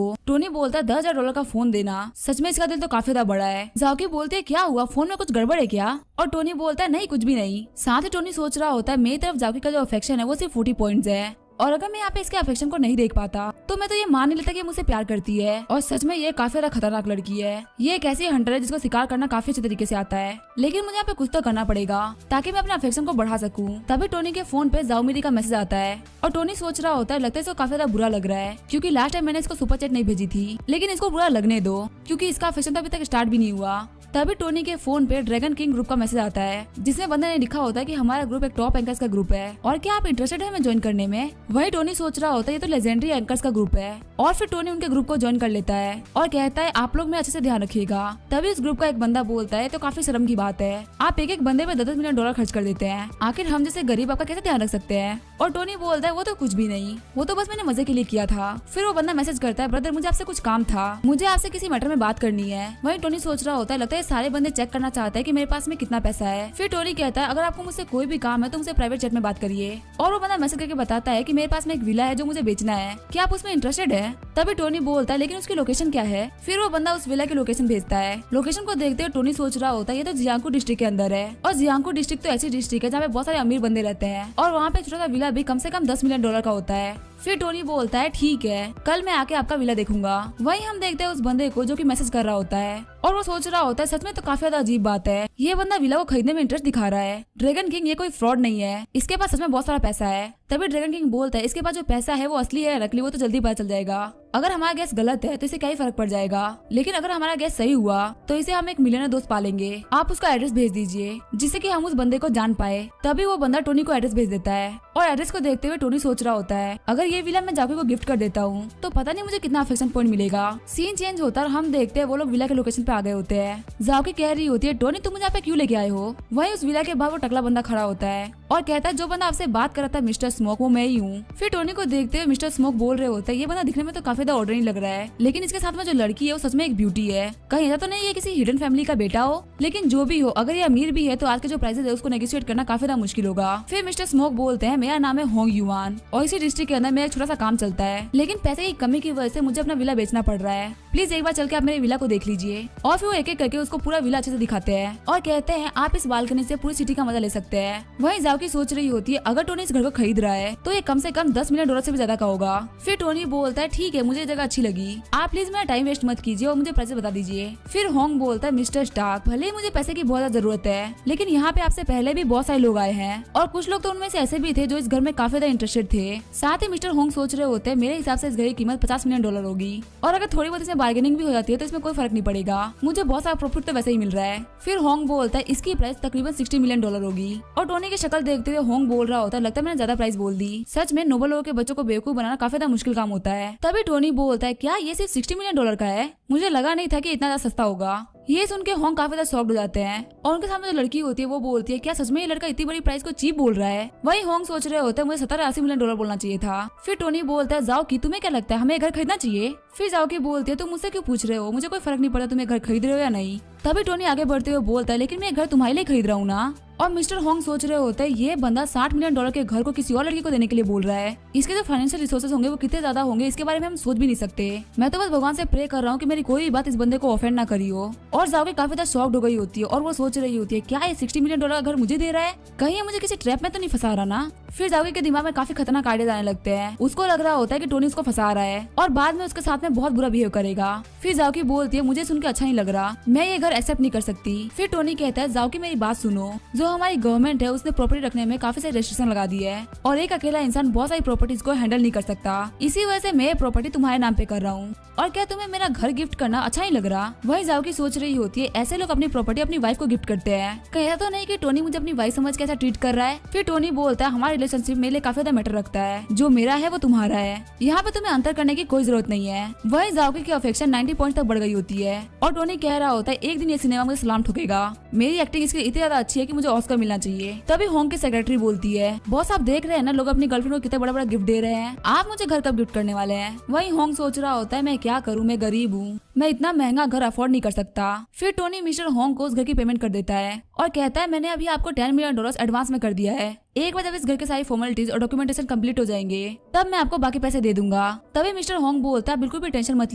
Tony बोलता है $10,000 का फोन देना। सच में इसका दिल तो काफी ज्यादा बड़ा है। जाओकी बोलते है क्या हुआ, फोन में कुछ गड़बड़ है क्या? और टोनी बोलता है नहीं कुछ भी नहीं। साथ ही टोनी सोच रहा होता है मेरी तरफ जाओकी का जो अफेक्शन है वो सिर्फ 40 पॉइंट्स है, और अगर मैं यहाँ पे इसके अफेक्शन को नहीं देख पाता तो मैं तो ये मान नहीं लेता कि मुझसे प्यार करती है। और सच में ये काफी ज्यादा खतरनाक लड़की है। ये एक ऐसी हंटर है जिसको शिकार करना काफी अच्छे तरीके से आता है, लेकिन मुझे यहाँ पे कुछ तो करना पड़ेगा ताकि मैं अपने अफेक्शन को बढ़ा सकूं। तभी टोनी के फोन पे जाओमिरी का मैसेज आता है और टोनी सोच रहा होता है लगता है इसको काफी ज्यादा बुरा लग रहा है, क्योंकि लास्ट टाइम मैंने इसको सुपर चैट नहीं भेजी थी, लेकिन इसको बुरा लगने दो क्योंकि इसका अफेक्शन तो अभी तक स्टार्ट भी नहीं हुआ। तभी टोनी के फोन पे ड्रैगन किंग ग्रुप का मैसेज आता है जिसमें बंदे ने लिखा होता है कि हमारा ग्रुप एक टॉप एंकर्स का ग्रुप है और क्या आप इंटरेस्टेड है हमें ज्वाइन करने में। वही टोनी सोच रहा होता है ये तो लेजेंडरी एंकर्स का ग्रुप है, और फिर टोनी उनके ग्रुप को ज्वाइन कर लेता है और कहता है आप लोग में अच्छे से ध्यान रखिएगा। तभी उस ग्रुप का एक बंदा बोलता है तो काफी शर्म की बात है, आप एक एक बंदे पे $10 मिलियन खर्च कर देते हैं, आखिर हम जैसे गरीब आपका कैसे ध्यान रख सकते हैं। और टोनी बोलता है वो तो कुछ भी नहीं, वो तो बस मैंने मजे के लिए किया था। फिर वो बंदा मैसेज करता है ब्रदर मुझे आपसे कुछ काम था, मुझे आपसे किसी मैटर में बात करनी है। वही टोनी सोच रहा होता है लगता है सारे बंदे चेक करना चाहता है कि मेरे पास में कितना पैसा है। फिर टोनी कहता है अगर आपको मुझसे कोई भी काम है तो मुझसे प्राइवेट चैट में बात करिए। और वो बंदा मैसेज करके बताता है कि मेरे पास में एक विला है जो मुझे बेचना है, क्या आप उसमें इंटरेस्टेड है? तभी टोनी बोलता है लेकिन उसकी लोकेशन क्या है? फिर वो बंदा उस विला की लोकेशन भेजता है। लोकेशन को देखते हुए टोनी सोच रहा होता है ये तो जियांगको डिस्ट्रिक्ट के अंदर है, और जियांगको डिस्ट्रिक्ट तो ऐसी डिस्ट्रिक्ट है जहाँ पे बहुत सारे अमीर बंदे रहते हैं, और वहाँ पे छोटा सा विला भी कम से कम $10 मिलियन का होता है। फिर टोनी बोलता है ठीक है कल मैं आके आपका विला देखूंगा। वहीं हम देखते हैं उस बंदे को जो कि मैसेज कर रहा होता है, और वो सोच रहा होता है सच में तो काफी ज्यादा अजीब बात है, ये बंदा विला को खरीदने में इंटरेस्ट दिखा रहा है। ड्रैगन किंग ये कोई फ्रॉड नहीं है, इसके पास सच में बहुत सारा पैसा है। तभी ड्रैगन किंग बोलता है इसके पास जो पैसा है वो असली है या नकली वो तो जल्दी पता चल जाएगा। अगर हमारा गैस गलत है तो इसे क्या ही फर्क पड़ जाएगा, लेकिन अगर हमारा गैस सही हुआ तो इसे हम एक मिलियनर दोस्त पालेंगे। आप उसका एड्रेस भेज दीजिए जिससे कि हम उस बंदे को जान पाए। तभी वो बंदा टोनी को एड्रेस भेज देता है, और एड्रेस को देखते हुए टोनी सोच रहा होता है अगर ये विला मैं जाके को गिफ्ट कर देता हूँ तो पता नहीं मुझे कितना अफेक्शन पॉइंट मिलेगा। सीन चेंज होता है, हम देखते हैं वो लोग विला के लोकेशन पे आ गए होते हैं। जाओकी कह रही होती है टोनी तुम मुझे यहाँ पे क्यों लेके आए हो? वहीं उस विला के बाहर वो टकला बंदा खड़ा होता है और कहता है जो बंदा आपसे बात कर रहा था मिस्टर स्मोक वो मैं ही हूँ। फिर टोनी को देखते हुए मिस्टर स्मोक बोल रहे होते हैं ये बंदा दिखने में तो काफी ज्यादा ऑर्डिनरी लग रहा है, लेकिन इसके साथ में जो लड़की है वो सच में एक ब्यूटी है, कहीं ऐसा तो नहीं है किसी हिडन फैमिली का बेटा हो। लेकिन जो भी हो अगर ये अमीर भी है तो आज के जो प्राइसेस है उसको नेगोशिएट करना काफी ज्यादा मुश्किल होगा। फिर मिस्टर स्मोक बोलते हैं मेरा नाम है होंग युआन और इसी डिस्ट्रिक्ट के अंदर मेरा एक छोटा सा काम चलता है, लेकिन पैसे की कमी की वजह से मुझे अपना विला बेचना पड़ रहा है, प्लीज एक बार चल के आप मेरे विला को देख लीजिए। और फिर वो एक एक करके उसको पूरा विला अच्छे से दिखाते हैं और कहते हैं आप इस बालकनी से पूरी सिटी का मजा ले सकते हैं। वहीं जाओकी सोच रही होती है अगर टोनी इस घर को खरीद रहा है तो ये कम से कम $10 मिलियन से भी ज्यादा का होगा। फिर टोनी बोलता है ठीक है मुझे जगह अच्छी लगी, आप प्लीज मेरा टाइम वेस्ट मत कीजिए और मुझे पैसे बता दीजिए। फिर होंग बोलता है मिस्टर स्टार्क भले ही मुझे पैसे की बहुत ज्यादा जरूरत है, लेकिन यहाँ पे आपसे पहले भी बहुत सारे लोग आए हैं और कुछ लोग तो उनमें से ऐसे भी थे जो इस घर में काफी ज्यादा इंटरेस्टेड थे। साथ ही मिस्टर होंग सोच रहे होते हैं मेरे हिसाब से इस घर की कीमत $50 मिलियन होगी, और अगर थोड़ी बहुत इसमें बार्गेनिंग भी हो जाती है तो इसमें कोई फर्क नहीं पड़ेगा, मुझे बहुत सारा प्रॉफिट तो वैसे ही मिल रहा है। फिर होंग बोलता है इसकी प्राइस तकरीबन $60 मिलियन होगी, और टोनी की शक्ल देखते हुए होंग बोल रहा होता है लगता है मैंने ज्यादा प्राइस बोल दी, सच में नोबल लोगों के बच्चों को बेवकूफ बनाना काफी ज्यादा मुश्किल काम होता है। तभी टोनी बोलता है क्या ये सिर्फ $60 मिलियन का है, मुझे लगा नहीं था कि इतना ज्यादा सस्ता होगा। ये सुन के होंग काफी ज्यादा शॉक्ड हो जाते हैं, और उनके सामने जो लड़की होती है वो बोलती है क्या सच में ये लड़का इतनी बड़ी प्राइस को चीप बोल रहा है? वही होंग सोच रहे होते हैं मुझे $70-80 मिलियन बोलना चाहिए था। फिर टोनी बोलता है जाओकी तुम्हें क्या लगता है हमें घर खरीदना चाहिए? फिर जाओकी बोलती है तुम मुझसे क्यों पूछ रहे हो, मुझे कोई फर्क नहीं पड़ता तुम्हें घर खरीद रहे हो या नहीं। तभी टोनी आगे बढ़ते हुए बोलता है लेकिन मैं घर तुम्हारे लिए खरीद रहा हूँ ना। और मिस्टर होंग सोच रहे होते हैं ये बंदा $60 मिलियन के घर को किसी और लड़की को देने के लिए बोल रहा है, इसके जो फाइनेंशियल रिसोर्सेज होंगे वो कितने ज्यादा होंगे इसके बारे में हम सोच भी नहीं सकते। मैं तो बस भगवान से प्रे कर रहा हूँ कि मेरी कोई भी बात इस बंदे को ऑफेंड ना करी हो। और जाओकी काफी ज्यादा शॉक्ड हो गई होती है और वो सोच रही होती है क्या ये $60 मिलियन का घर मुझे दे रहा है, कहीं ये मुझे किसी ट्रैप में तो नहीं फंसा रहा ना। फिर जाओकी के दिमाग में काफी खतरनाक आइडियाज आने लगते हैं, उसको लग रहा होता है कि टोनी उसको फंसा रहा है और बाद में उसके साथ में बहुत बुरा बिहेव करेगा। फिर जाओकी बोलती है मुझे सुन के अच्छा नहीं लग रहा, मैं ये घर एक्सेप्ट नहीं कर सकती। फिर टोनी कहता है जाओकी मेरी बात सुनो, जो हमारी गवर्नमेंट है उसने प्रॉपर्टी रखने में काफी सारी रेस्ट्रिक्शन लगा दी है और एक अकेला इंसान बहुत सारी प्रॉपर्टीज को हैंडल नहीं कर सकता, इसी वजह से मैं प्रॉपर्टी तुम्हारे नाम पे कर रहा हूँ। और क्या तुम्हें मेरा घर गिफ्ट करना अच्छा नहीं लग रहा? वही जाओकी सोच रही होती है ऐसे लोग अपनी प्रॉपर्टी अपनी वाइफ को गिफ्ट करते हैं, कहीं ऐसा तो नहीं कि टोनी मुझे अपनी वाइफ समझ के ऐसा ट्रीट कर रहा है। फिर टोनी बोलता है हमारा रिलेशनशिप मेरे लिए काफी ज्यादा मैटर रखता है, जो मेरा है वो तुम्हारा है, यहाँ पे तुम्हें अंतर करने की कोई जरूरत नहीं है। वही जाओकी की अफेक्शन 90 पॉइंट तक बढ़ गई होती है और टोनी कह रहा होता है एक दिन ये सिनेमा मुझे सलाम ठोकेगा, मेरी एक्टिंग इसकी इतनी ज्यादा अच्छी है कि मुझे ऑस्कर मिलना चाहिए। तभी होंग की सेक्रेटरी बोलती है बॉस आप देख रहे हैं ना लोग अपनी गर्लफ्रेंड को कितना बड़ा बड़ा गिफ्ट दे रहे हैं, आप मुझे घर कब गिफ्ट करने वाले हैं? वही होंग सोच रहा होता है मैं क्या करूँ, मैं गरीब हूँ, मैं इतना महंगा घर अफोर्ड नहीं कर सकता। फिर टोनी मिस्टर होंग को उस घर की पेमेंट कर देता है और कहता है मैंने अभी आपको $10 मिलियन एडवांस में कर दिया है। एक बार जब इस घर के सारी फॉर्मेलिटीज और डॉक्यूमेंटेशन कंप्लीट हो जाएंगे तब मैं आपको बाकी पैसे दे दूंगा। तभी मिस्टर होंग बोलता है बिल्कुल भी टेंशन मत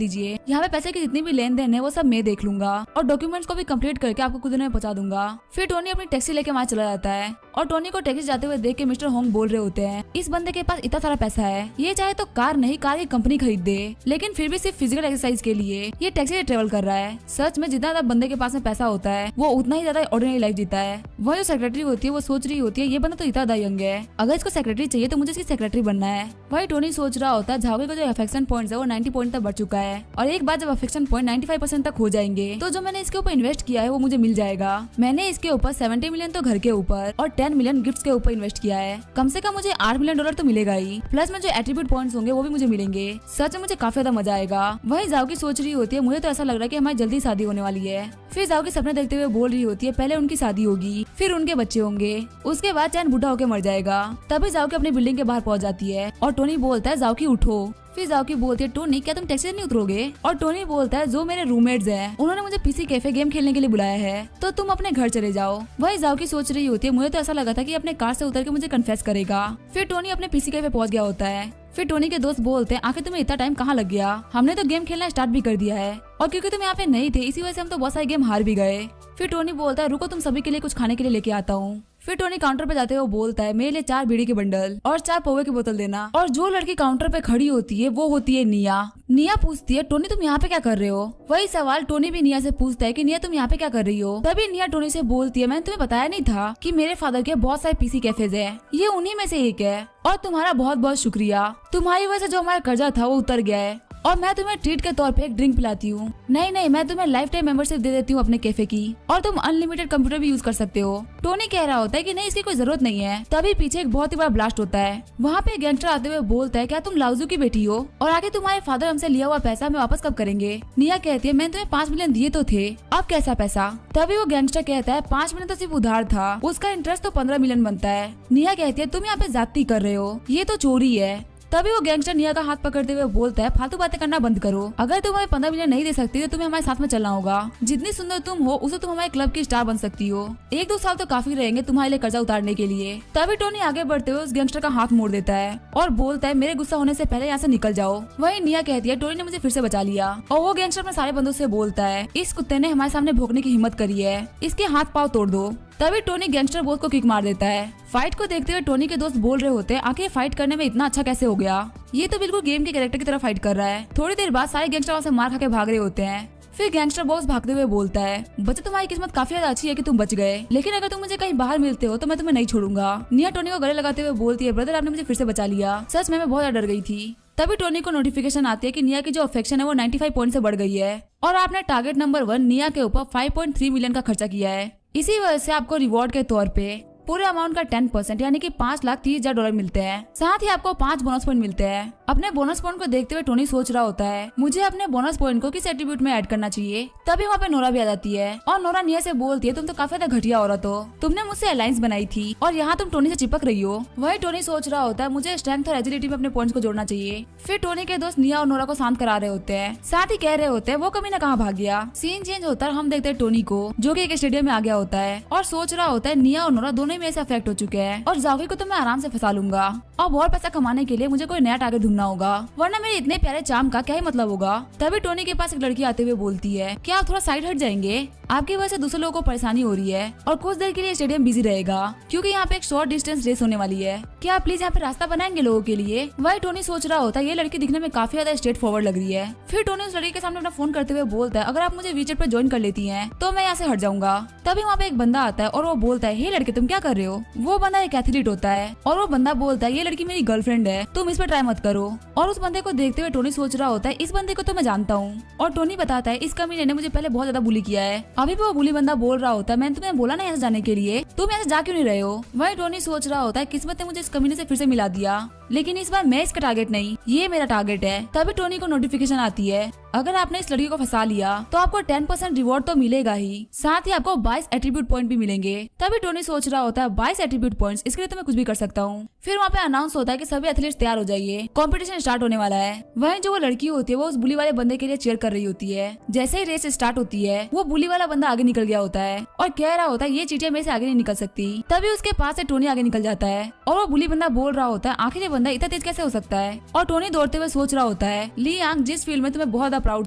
लीजिए, यहाँ पे पैसे की जितनी भी लेन देन है वो सब मैं देख लूंगा और डॉक्यूमेंट्स को भी कंप्लीट करके आपको कुछ दिनों में पहुंचा दूंगा। फिर टोनी अपनी टैक्सी लेके वहाँ चला जाता है और टोनी को टैक्सी जाते हुए देख के मिस्टर होंग बोल रहे होते हैं इस बंदे के पास इतना सारा पैसा है, ये चाहे तो कार नहीं कार की कंपनी खरीद दे, लेकिन फिर भी सिर्फ फिजिकल एक्सरसाइज के लिए ये टैक्सी से ट्रेवल कर रहा है। सच में जितना ज्यादा बंदे के पास में पैसा होता है वो उतना ही ज्यादा ऑर्डिनरी लाइफ जीता है। वह जो सेक्रेटरी होती है वो सोच रही होती है ये बंदा तो इतना ज्यादा यंग है, अगर इसको सेक्रेटरी चाहिए तो मुझे इसकी सेक्रेटरी बनना है। वही टोनी सोच रहा होता है झाओके का जो अफेक्शन पॉइंट है वो 90 पॉइंट तक बढ़ चुका है और एक बार जब अफेक्शन पॉइंट 95% तक हो जाएंगे तो जो मैंने इसके ऊपर इन्वेस्ट किया है वो मुझे मिल जाएगा। मैंने इसके ऊपर 70 मिलियन तो घर के ऊपर और 10 मिलियन गिफ्ट्स के ऊपर इन्वेस्ट किया है, कम से कम मुझे $8 मिलियन तो मिलेगा ही, प्लस में जो एट्रीब्यूट पॉइंट्स होंगे वो भी मुझे मिलेंगे। सच में मुझे काफी ज्यादा मजा आएगा। वही झाओकी सोच रही होती है मुझे तो ऐसा लग रहा है कि हमारी जल्दी शादी होने वाली है। फिर झाओकी सपने देखते हुए बोल रही होती है पहले उनकी शादी होगी फिर उनके बच्चे होंगे, उसके बाद चैन बूढ़ा होकर मर जाएगा। तभी झाओकी अपनी बिल्डिंग के बाहर पहुंच जाती है और टोनी बोलता है झाओकी उठो। फिर झाओकी बोलती है टोनी क्या तुम टैक्सी से नहीं उतरोगे? और टोनी बोलता है जो मेरे रूममेट्स हैं उन्होंने मुझे पीसी कैफे गेम खेलने के लिए बुलाया है तो तुम अपने घर चले जाओ। वही झाओकी सोच रही होती है मुझे तो ऐसा लगा था कि अपने कार से उतर के मुझे कन्फेस करेगा। फिर टोनी अपने पीसी कैफे पहुंच गया होता है। फिर टोनी के दोस्त बोलते हैं आखिर तुम्हें इतना टाइम कहाँ लग गया, हमने तो गेम खेलना स्टार्ट भी कर दिया है और क्योंकि तुम यहाँ पे नहीं थे इसी वजह से हम तो बहुत सारे गेम हार भी गए। फिर टोनी बोलता है रुको तुम सभी के लिए कुछ खाने के लिए लेके आता हूँ। फिर टोनी काउंटर पे जाते हुए बोलता है मेरे लिए 4 बीड़ी के बंडल और 4 पोहे की बोतल देना। और जो लड़की काउंटर पे खड़ी होती है वो होती है निया। निया पूछती है टोनी तुम यहाँ पे क्या कर रहे हो? वही सवाल टोनी भी निया से पूछता है कि निया तुम यहाँ पे क्या कर रही हो? तभी निया टोनी से बोलती है मैंने तुम्हें बताया नहीं था कि मेरे फादर के बहुत सारे पीसी कैफेज है, ये उन्हीं में से एक है और तुम्हारा बहुत बहुत शुक्रिया, तुम्हारी वजह से जो हमारा कर्जा था वो उतर गया है और मैं तुम्हें ट्रीट के तौर पे एक ड्रिंक पिलाती हूँ। नहीं मैं तुम्हें लाइफ टाइम मेंबरशिप दे देती हूँ अपने कैफे की और तुम अनलिमिटेड कंप्यूटर भी यूज कर सकते हो। टोनी कह रहा होता है कि नहीं इसकी कोई जरूरत नहीं है। तभी पीछे एक बहुत ही बड़ा ब्लास्ट होता है। वहाँ पे गैंगस्टर आते हुए बोलता है क्या तुम लाउजू की बेटी हो और आगे तुम्हारे फादर हमसे लिया हुआ पैसा हमें वापस कब करेंगे? निया कहती है मैंने तुम्हें 5 मिलियन दिए तो थे, अब कैसा पैसा? तभी वो गैंगस्टर कहता है 5 मिलियन तो सिर्फ उधार था, उसका इंटरेस्ट तो 15 मिलियन बनता है। निया कहती है तुम यहाँ पे ज्यादती कर रहे हो, ये तो चोरी है। तभी वो गैंगस्टर निया का हाथ पकड़ते हुए बोलता है फालतू बातें करना बंद करो, अगर तुम हमें 15 मिलियन नहीं दे सकती तो तुम्हें हमारे साथ में चलना होगा। जितनी सुंदर तुम हो उससे तुम हमारे क्लब की स्टार बन सकती हो, 1-2 साल तो काफी रहेंगे तुम्हारे लिए कर्जा उतारने के लिए। तभी टोनी आगे बढ़ते हुए उस गैंगस्टर का हाथ मोड़ देता है और बोलता है मेरे गुस्सा होने से पहले यहाँ से निकल जाओ। वही निया कहती है टोनी ने मुझे फिर से बचा लिया और वो गैंगस्टर अपने सारे बंदों से बोलता है इस कुत्ते ने हमारे सामने भोंकने की हिम्मत करी है, इसके हाथ पाँव तोड़ दो। तभी टोनी गैंगस्टर बॉस को किक मार देता है। फाइट को देखते हुए टोनी के दोस्त बोल रहे होते हैं आखिर फाइट करने में इतना अच्छा कैसे हो गया, ये तो बिल्कुल गेम के कैरेक्टर की तरह फाइट कर रहा है। थोड़ी देर बाद सारे गैंगस्टर वहाँ से मार खा के भाग रहे होते हैं। फिर गैंगस्टर बॉस भागते हुए बोलता है बच्चे तुम्हारी किस्मत काफी ज्यादा अच्छी है कि तुम बच गए, लेकिन अगर तुम मुझे कहीं बाहर मिलते हो तो मैं तुम्हें नहीं छोड़ूंगा। निया टोनी को गले लगाते हुए बोलती है ब्रदर आपने मुझे फिर से बचा लिया, सच में मैं बहुत ज्यादा डर गई थी। तभी टोनी को नोटिफिकेशन आती है कि निया की जो अफेक्शन है वो 95 पॉइंट से बढ़ गई है और आपने टारगेट नंबर 1 निया के ऊपर 5.3 मिलियन का खर्चा किया है। इसी वजह से आपको रिवॉर्ड के तौर पे पूरे अमाउंट का 10% यानी कि $5,30,000 मिलते हैं। साथ ही आपको 5 बोनस पॉइंट मिलते हैं। अपने बोनस पॉइंट को देखते हुए टोनी सोच रहा होता है मुझे अपने बोनस पॉइंट को किस एट्रीब्यूट में ऐड करना चाहिए। तभी वहाँ पे नोरा भी आ जाती है और नोरा निया से बोलती है तुम तो काफी ज्यादा घटिया औरत हो, तुमने मुझसे अलायंस बनाई थी और यहाँ तुम टोनी से चिपक रही हो। वही टोनी सोच रहा होता है मुझे स्ट्रेंथ और एजिलिटी में अपने पॉइंट्स को जोड़ना चाहिए। फिर टोनी के दोस्त निया और नोरा को शांत करा रहे होते हैं, साथ ही कह रहे होते हैं वो कभी ना कहाँ भाग गया। सीन चेंज होता है, हम देखते हैं टोनी को जो कि एक स्टेडियम में आ गया होता है और सोच रहा होता है निया और नोरा दोनों में से अफेक्ट हो चुके हैं और झाओकी को तो मैं आराम से फंसा लूंगा और बहुत पैसा कमाने के लिए मुझे कोई नया टारगेट ढूंढना होगा, वरना मेरे इतने प्यारे चाम का क्या ही मतलब होगा। तभी टोनी के पास एक लड़की आते हुए बोलती है क्या आप थोड़ा साइड हट जाएंगे, आपकी वजह से दूसरे लोगों को परेशानी हो रही है और कुछ देर के लिए स्टेडियम बिजी रहेगा क्योंकि यहाँ पे एक शॉर्ट डिस्टेंस रेस होने वाली है, क्या आप प्लीज यहाँ पे रास्ता बनाएंगे लोगों के लिए। वही टोनी सोच रहा होता है ये लड़की दिखने में काफी ज्यादा स्ट्रेट फॉरवर्ड लग रही है। फिर टोनी उस लड़की के सामने अपना फोन करते हुए बोलता है अगर आप मुझे वीचेट पे ज्वाइन कर लेती हैं तो मैं यहाँ से हट जाऊंगा। तभी वहाँ पे एक बंदा आता है और वो बोलता है हे लड़के तुम क्या कर रहे हो। वो बंदा एक एथलीट होता है और वो बंदा बोलता है ये लड़की मेरी गर्लफ्रेंड है, तुम इस पर ट्राई मत करो। और उस बंदे को देखते हुए टोनी सोच रहा होता है इस बंदे को तो मैं जानता हूँ और टोनी बताता है इस कमीने ने मुझे पहले बहुत ज्यादा बुली किया है। अभी भी वो बुली बंदा बोल रहा होता है मैंने तुम्हें बोला ना यहाँ से जाने के लिए, तुम यहाँ से जा क्यों नहीं रहे हो। वही टोनी सोच रहा होता है किस्मत ने मुझे इस कमीने से फिर से मिला दिया लेकिन इस बार मैं इसका टारगेट नहीं, ये मेरा टारगेट है। तभी टोनी को नोटिफिकेशन आती है, अगर आपने इस लड़की को फंसा लिया तो आपको 10% रिवॉर्ड तो मिलेगा ही, साथ ही आपको 22 एट्रीब्यूट पॉइंट भी मिलेंगे। तभी टोनी सोच रहा होता है 22 एट्रीब्यूट पॉइंट्स, इसके लिए तो मैं कुछ भी कर सकता हूँ। फिर वहाँ पे अनाउंस होता है कि सभी एथलीट्स तैयार हो जाइए, कंपटीशन स्टार्ट होने वाला है। वहीं जो वो लड़की होती है वो उस बुली वाले बंदे के लिए चीयर कर रही होती है। जैसे ही रेस स्टार्ट होती है वो बुली वाला बंदा आगे निकल गया होता है और कह रहा होता है ये चीटियां मेरे से आगे नहीं निकल सकती। तभी उसके पास से टोनी आगे निकल जाता है और वो बुली बंदा बोल रहा होता है आखिर ये बंदा इतना तेज कैसे हो सकता है। और टोनी दौड़ते हुए सोच रहा होता है लियांग जिस फील्ड में तुम्हें बहुत ज्यादा प्राउड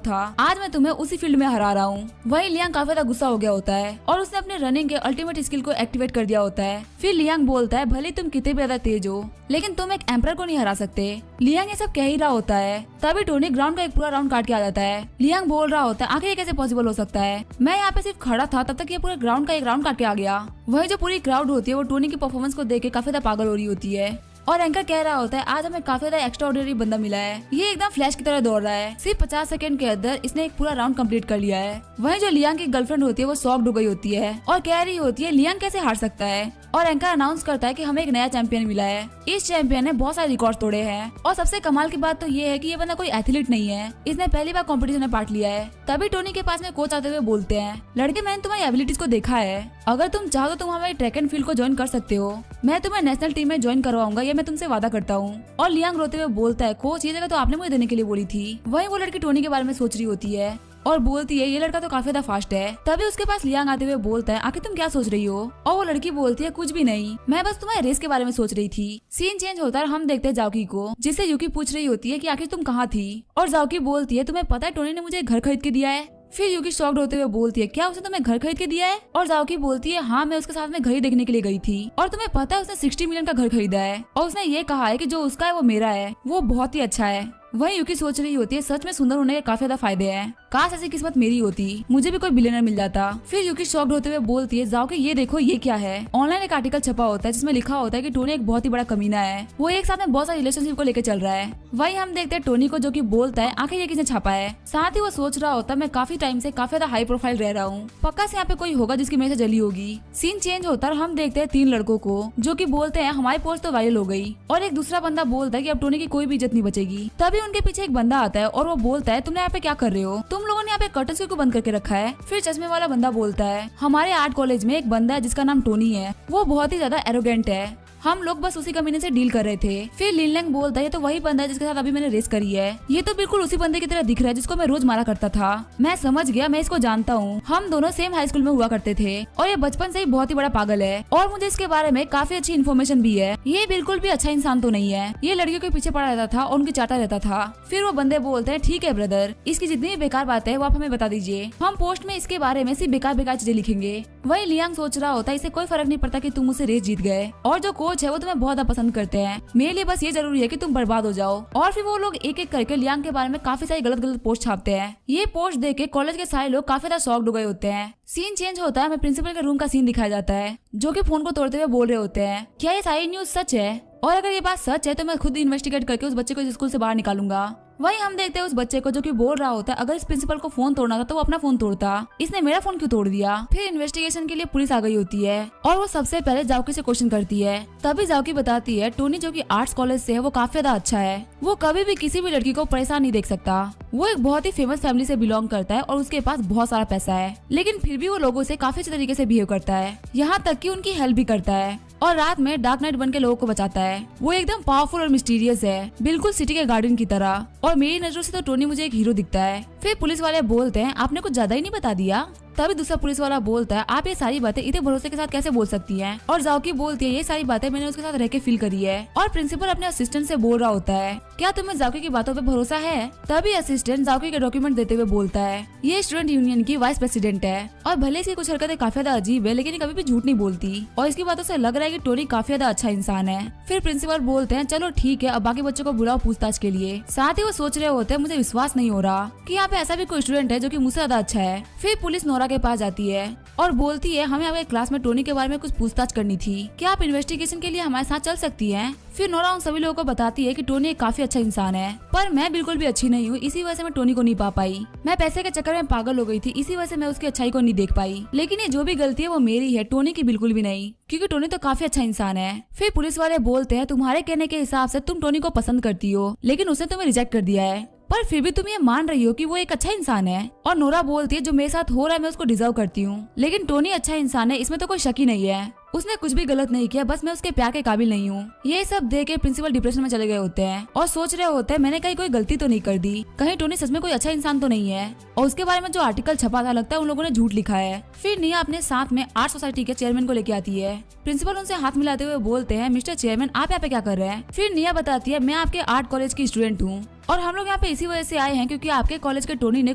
था, आज मैं तुम्हें उसी फील्ड में हरा रहा हूँ। वहीं लियांग काफी ज्यादा गुस्सा हो गया होता है और उसने अपने रनिंग के अल्टीमेट स्किल को एक्टिवेट कर दिया होता है। फिर लियांग बोलता है भले तुम कितने भी ज्यादा तेज हो लेकिन तुम एक एम्परर को नहीं हरा सकते। लियांग ये सब कह ही रहा होता है तभी टोनी ग्राउंड का एक पूरा राउंड काट के आ जाता है। लियांग बोल रहा होता है आखिर ये कैसे पॉसिबल हो सकता है, मैं यहाँ पे सिर्फ खड़ा था तब तक ये पूरे ग्राउंड का एक राउंड काट के आ गया। वही जो पूरी क्राउड होती है वो टोनी की परफॉर्मेंस को देख के काफी ज्यादा पागल हो रही होती है और एंकर कह रहा होता है आज हमें काफी ज्यादा एक्स्ट्रा ऑर्डिनरी बंदा मिला है, ये एकदम फ्लैश की तरह दौड़ रहा है, सिर्फ 50 सेकंड के अंदर इसने एक पूरा राउंड कंप्लीट कर लिया है। वहीं जो लियांग की गर्लफ्रेंड होती है वो शॉक्ड हो गई होती है और कह रही होती है लियांग कैसे हार सकता है। और एंकर अनाउंस करता है कि हमें एक नया चैंपियन मिला है, इस चैंपियन ने बहुत सारे रिकॉर्ड तोड़े हैं और सबसे कमाल की बात तो ये है कि ये बंदा कोई एथलीट नहीं है, इसने पहली बार कंपटीशन में पार्ट लिया है। तभी टोनी के पास में कोच आते हुए बोलते हैं लड़के मैंने तुम्हारी एबिलिटीज को देखा है, अगर तुम चाहो तो तुम हमारी ट्रैक एंड फील्ड को ज्वाइन कर सकते हो, मैं तुम्हें नेशनल टीम में ज्वाइन करवाऊंगा, ये मैं तुमसे वादा करता हूँ। और लियांग रोते हुए बोलता है कोच ये जगह तो आपने मुझे देने के लिए बोली थी। वहीं वो लड़की टोनी के बारे में सोच रही होती है और बोलती है ये लड़का तो काफी ज्यादा फास्ट है। तभी उसके पास लियांग आते हुए बोलता है आखिर तुम क्या सोच रही हो, और वो लड़की बोलती है कुछ भी नहीं, मैं बस तुम्हारे रेस के बारे में सोच रही थी। सीन चेंज होता है, हम देखते हैं जाओकी को, जिससे यूकी पूछ रही होती है कि आखिर तुम कहाँ थी, और जाओकी बोलती है तुम्हें पता है टोनी ने मुझे घर खरीद के दिया है। फिर यूकी शॉक्ड होते हुए बोलती है क्या उसने तुम्हें घर खरीद के दिया है, और जाओकी बोलती है हाँ मैं उसके साथ में घर ही देखने के लिए गई थी, और तुम्हें पता है उसने 60 मिलियन का घर खरीदा है और उसने ये कहा है कि जो उसका है वो मेरा है, वो बहुत ही अच्छा है। वही यूकी सोच रही होती है सच में सुंदर होने के काफी ज्यादा फायदे हैं, काश ऐसी किस्मत मेरी होती, मुझे भी कोई बिलियनर मिल जाता। फिर यूकी शॉक्ड होते हुए बोलती है जाओके ये देखो ये क्या है। ऑनलाइन एक आर्टिकल छपा होता है जिसमें लिखा होता है कि टोनी एक बहुत ही बड़ा कमीना है, वो एक साथ में बहुत सारे रिलेशनशिप को लेकर चल रहा है। वही हम देखते हैं टोनी को जो कि बोलता है आखिर ये किसने छापा है। साथ ही वो सोच रहा होता है मैं काफी टाइम से काफी ज्यादा हाई प्रोफाइल रह रहा हूँ, पक्का से यहाँ पे कोई होगा जिसकी मेरे से जली होगी। सीन चेंज होता है, हम देखते हैं 3 लड़कों को जो कि बोलते हैं हमारी पोस्ट तो वायरल हो गई, और एक दूसरा बंदा बोलता है कि अब टोनी की कोई भी इज्जत नहीं बचेगी। तभी उनके पीछे एक बंदा आता है और वो बोलता है तुमने यहाँ पे क्या कर रहे हो, तुम लोगों ने यहाँ पे कर्टन्स क्यों बंद करके रखा है। फिर चश्मे वाला बंदा बोलता है हमारे आर्ट कॉलेज में एक बंदा है जिसका नाम टोनी है, वो बहुत ही ज्यादा एरोगेंट है, हम लोग बस उसी कमीने से डील कर रहे थे। फिर लिनलैंग बोलता है ये तो वही बंदा है जिसके साथ अभी मैंने रेस करी है, ये तो बिल्कुल उसी बंदे की तरह दिख रहा है जिसको मैं रोज मारा करता था, मैं समझ गया, मैं इसको जानता हूँ, हम दोनों सेम हाई स्कूल में हुआ करते थे और ये बचपन से ही बहुत ही बड़ा पागल है और मुझे इसके बारे में काफी अच्छी इन्फॉर्मेशन भी है, ये बिल्कुल भी अच्छा इंसान तो नहीं है, ये लड़कियों के पीछे पड़ा रहता था और उनकी चाहता रहता था। फिर वो बंदे बोलते हैं ठीक है ब्रदर, इसकी जितनी भी बेकार बात है वो आप हमें बता दीजिए, हम पोस्ट में इसके बारे में सिर्फ बेकार बेकार चीजें लिखेंगे। वही लियांग सोच रहा होता है इसे कोई फर्क नहीं पड़ता कि तुम मुझसे रेस जीत गए और जो कोच है वो तुम्हें बहुत पसंद करते हैं, मेरे लिए बस ये जरूरी है कि तुम बर्बाद हो जाओ। और फिर वो लोग एक एक करके लियांग के बारे में काफी सारी गलत गलत पोस्ट छापते हैं। ये पोस्ट देख के कॉलेज के सारे लोग काफी ज्यादा शॉक्ड हो गए होते हैं। सीन चेंज होता है, हमें प्रिंसिपल के रूम का सीन दिखाया जाता है जो कि फोन को तोड़ते हुए बोल रहे होते हैं क्या ये सारी न्यूज सच है, और अगर ये बात सच है तो मैं खुद इन्वेस्टिगेट करके उस बच्चे को इस स्कूल से बाहर निकालूंगा। वहीं हम देखते हैं उस बच्चे को जो कि बोल रहा होता है अगर इस प्रिंसिपल को फोन तोड़ना था तो वो अपना फोन तोड़ता, इसने मेरा फोन क्यों तोड़ दिया। फिर इन्वेस्टिगेशन के लिए पुलिस आ गई होती है और वो सबसे पहले जाओकी से क्वेश्चन करती है। तभी जाओकी बताती है टोनी जो कि आर्ट्स कॉलेज से है वो काफी ज्यादा अच्छा है, वो कभी भी किसी भी लड़की को परेशान नहीं देख सकता, वो एक बहुत ही फेमस फैमिली से बिलोंग करता है और उसके पास बहुत सारा पैसा है, लेकिन फिर भी वो लोगों से काफी अच्छे तरीके से बिहेव करता है, यहाँ तक कि उनकी हेल्प भी करता है और रात में डार्क नाइट बन के लोगों को बचाता है। वो एकदम पावरफुल और मिस्टीरियस है, बिल्कुल सिटी के गार्डन की तरह, और मेरी नजरों से तो टोनी मुझे एक हीरो दिखता है। फिर पुलिस वाले बोलते हैं आपने कुछ ज्यादा ही नहीं बता दिया। तभी दूसरा पुलिस वाला बोलता है आप ये सारी बातें इतने भरोसे के साथ कैसे बोल सकती हैं, और जाओकी बोलती है ये सारी बातें मैंने उसके साथ रह के फील करी है। और प्रिंसिपल अपने असिस्टेंट से बोल रहा होता है क्या तुम्हें जाओकी की बातों पे भरोसा है। तभी असिस्टेंट जाओकी के डॉक्यूमेंट देते हुए बोलता है ये स्टूडेंट यूनियन की वाइस प्रेसिडेंट है और भले इसकी कुछ हरकतें काफी ज्यादा अजीब है लेकिन कभी भी झूठ नहीं बोलती और इसकी बातों से लग रहा है कि टोनी काफी ज्यादा अच्छा इंसान है। फिर प्रिंसिपल बोलते हैं चलो ठीक है अब बाकी बच्चों को बुलाओ पूछताछ के लिए। साथ ही वो सोच रहे होते हैं मुझे विश्वास नहीं हो रहा कि यहाँ पे ऐसा भी कोई स्टूडेंट है जो कि मुझसे ज्यादा अच्छा है। फिर पुलिस नोरा के पास जाती है और बोलती है हमें आपके क्लास में टोनी के बारे में कुछ पूछताछ करनी थी, क्या आप इन्वेस्टिगेशन के लिए हमारे साथ चल सकती हैं? फिर नोरा उन सभी लोगों को बताती है कि टोनी एक काफी अच्छा इंसान है, पर मैं बिल्कुल भी अच्छी नहीं हूँ, इसी वजह से मैं टोनी को नहीं पा पाई। मैं पैसे के चक्कर में पागल हो गई थी, इसी वजह से मैं उसकी अच्छाई को नहीं देख पाई। लेकिन ये जो भी गलती है वो मेरी है, टोनी की बिल्कुल भी नहीं, क्योंकि टोनी तो काफी अच्छा इंसान है। फिर पुलिस वाले बोलते हैं तुम्हारे कहने के हिसाब से तुम टोनी को पसंद करती हो, लेकिन उसने तुम्हें रिजेक्ट कर दिया है, पर फिर भी तुम ये मान रही हो कि वो एक अच्छा इंसान है। और नोरा बोलती है जो मेरे साथ हो रहा है मैं उसको डिजर्व करती हूँ, लेकिन टोनी अच्छा इंसान है, इसमें तो कोई शक ही नहीं है। उसने कुछ भी गलत नहीं किया, बस मैं उसके प्यार के काबिल नहीं हूँ। ये सब देख के प्रिंसिपल डिप्रेशन में चले गए होते हैं और सोच रहे होते हैं मैंने कहीं कोई गलती तो नहीं कर दी, कहीं टोनी सच में कोई अच्छा इंसान तो नहीं है। और उसके बारे में जो आर्टिकल छपा था लगता है उन लोगों ने झूठ लिखा है। फिर निया अपने साथ में आर्ट सोसाइटी के चेयरमैन को लेके आती है। प्रिंसिपल उनसे हाथ मिलाते हुए बोलते हैं मिस्टर चेयरमैन आप यहाँ पे क्या कर रहे हैं? फिर निया बताती है मैं आपके आर्ट कॉलेज की स्टूडेंट हूँ और हम लोग यहाँ पे इसी वजह से आए हैं क्योंकि आपके कॉलेज के टोनी ने